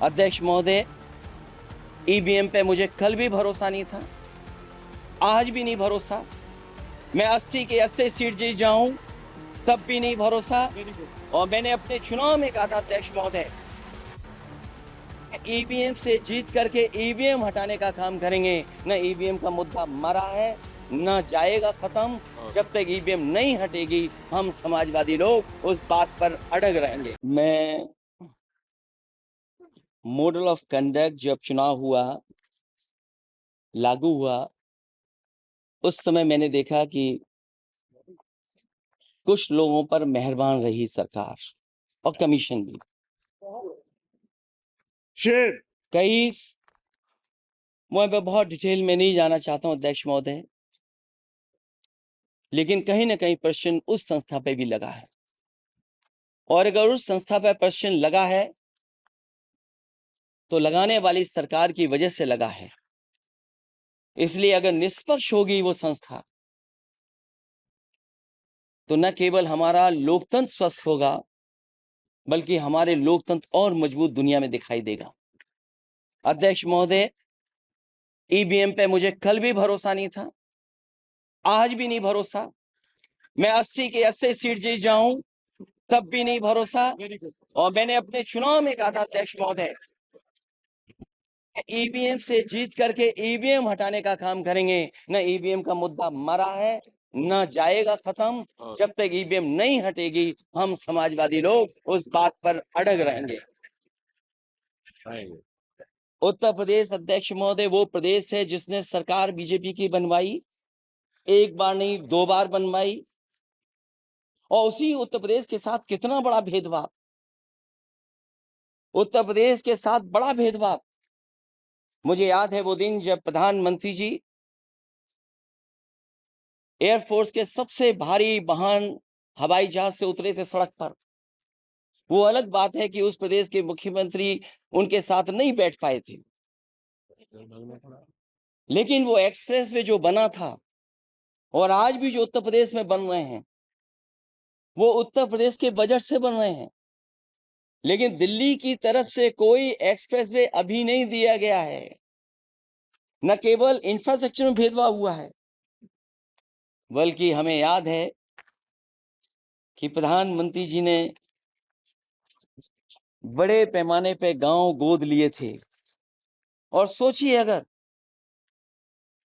अध्यक्ष महोदय, ईवीएम पे मुझे कल भी भरोसा नहीं था, आज भी नहीं भरोसा। मैं 80 के 80 सीट जीत जाऊं तब भी नहीं भरोसा। और मैंने अपने चुनाव में कहा था अध्यक्ष महोदय, ईवीएम से जीत करके ईवीएम हटाने का काम करेंगे। न ईवीएम का मुद्दा मरा है, न जाएगा खत्म। जब तक ईवीएम नहीं हटेगी, हम समाजवादी लोग उस बात पर अड़ग रहेंगे। मैं मॉडल ऑफ कंडक्ट जब चुनाव हुआ, लागू हुआ, उस समय मैंने देखा कि कुछ लोगों पर मेहरबान रही सरकार और कमीशन भी। कई मैं बहुत डिटेल में नहीं जाना चाहता हूं अध्यक्ष महोदय, लेकिन कहीं ना कहीं प्रश्न उस संस्था पे भी लगा है। और अगर उस संस्था पर प्रश्न लगा है तो लगाने वाली सरकार की वजह से लगा है। इसलिए अगर निष्पक्ष होगी वो संस्था, तो न केवल हमारा लोकतंत्र स्वस्थ होगा, बल्कि हमारे लोकतंत्र और मजबूत दुनिया में दिखाई देगा। अध्यक्ष महोदय, ईवीएम पे मुझे कल भी भरोसा नहीं था, आज भी नहीं भरोसा। मैं 80 के 80 सीट जीत जाऊं तब भी नहीं भरोसा। और मैंने अपने चुनाव में कहा था अध्यक्ष महोदय, ईवीएम से जीत करके ईवीएम हटाने का काम करेंगे। न ईवीएम का मुद्दा मरा है, न जाएगा खत्म। जब तक ईवीएम नहीं हटेगी, हम समाजवादी लोग उस बात पर अड़ग रहेंगे। उत्तर प्रदेश अध्यक्ष महोदय वो प्रदेश है जिसने सरकार बीजेपी की बनवाई, एक बार नहीं 2 बार बनवाई। और उसी उत्तर प्रदेश के साथ कितना बड़ा भेदभाव, उत्तर प्रदेश के साथ बड़ा भेदभाव। मुझे याद है वो दिन जब प्रधानमंत्री जी एयरफोर्स के सबसे भारी वाहन हवाई जहाज से उतरे थे सड़क पर। वो अलग बात है कि उस प्रदेश के मुख्यमंत्री उनके साथ नहीं बैठ पाए थे, लेकिन वो एक्सप्रेस वे जो बना था और आज भी जो उत्तर प्रदेश में बन रहे हैं, वो उत्तर प्रदेश के बजट से बन रहे हैं। लेकिन दिल्ली की तरफ से कोई एक्सप्रेसवे अभी नहीं दिया गया है। न केवल इंफ्रास्ट्रक्चर में भेदभाव हुआ है, बल्कि हमें याद है कि प्रधानमंत्री जी ने बड़े पैमाने पे गांव गोद लिए थे। और सोचिए, अगर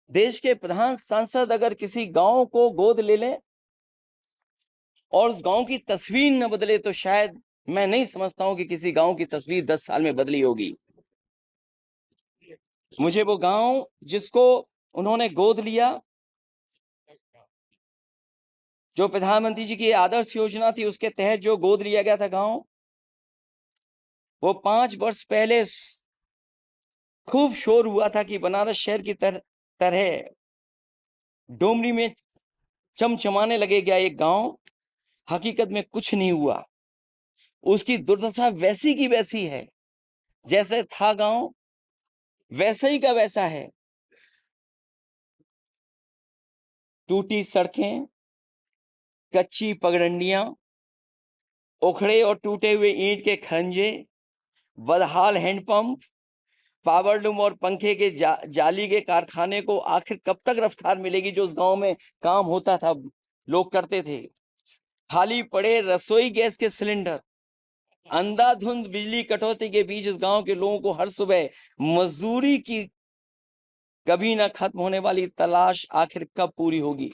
देश के प्रधान सांसद अगर किसी गांव को गोद ले लें और उस गांव की तस्वीर न बदले, तो शायद मैं नहीं समझता हूं कि किसी गांव की तस्वीर 10 साल में बदली होगी। मुझे वो गांव जिसको उन्होंने गोद लिया, जो प्रधानमंत्री जी की आदर्श योजना थी उसके तहत जो गोद लिया गया था गांव, वो 5 वर्ष पहले खूब शोर हुआ था कि बनारस शहर की तरह डोमरी में चमचमाने लगेगा एक गांव। हकीकत में कुछ नहीं हुआ। उसकी दुर्दशा वैसी की वैसी है, जैसे था गांव वैसा ही का वैसा है। टूटी सड़कें, कच्ची पगडंडियां, उखड़े और टूटे हुए ईंट के खंजे, बदहाल हैंडपंप, पावरलूम और पंखे के जाली के कारखाने को आखिर कब तक रफ्तार मिलेगी जो उस गांव में काम होता था, लोग करते थे। खाली पड़े रसोई गैस के सिलेंडर, अंधाधुंध बिजली कटौती के बीच इस गांव के लोगों को हर सुबह मजदूरी की कभी ना खत्म होने वाली तलाश आखिर कब पूरी होगी।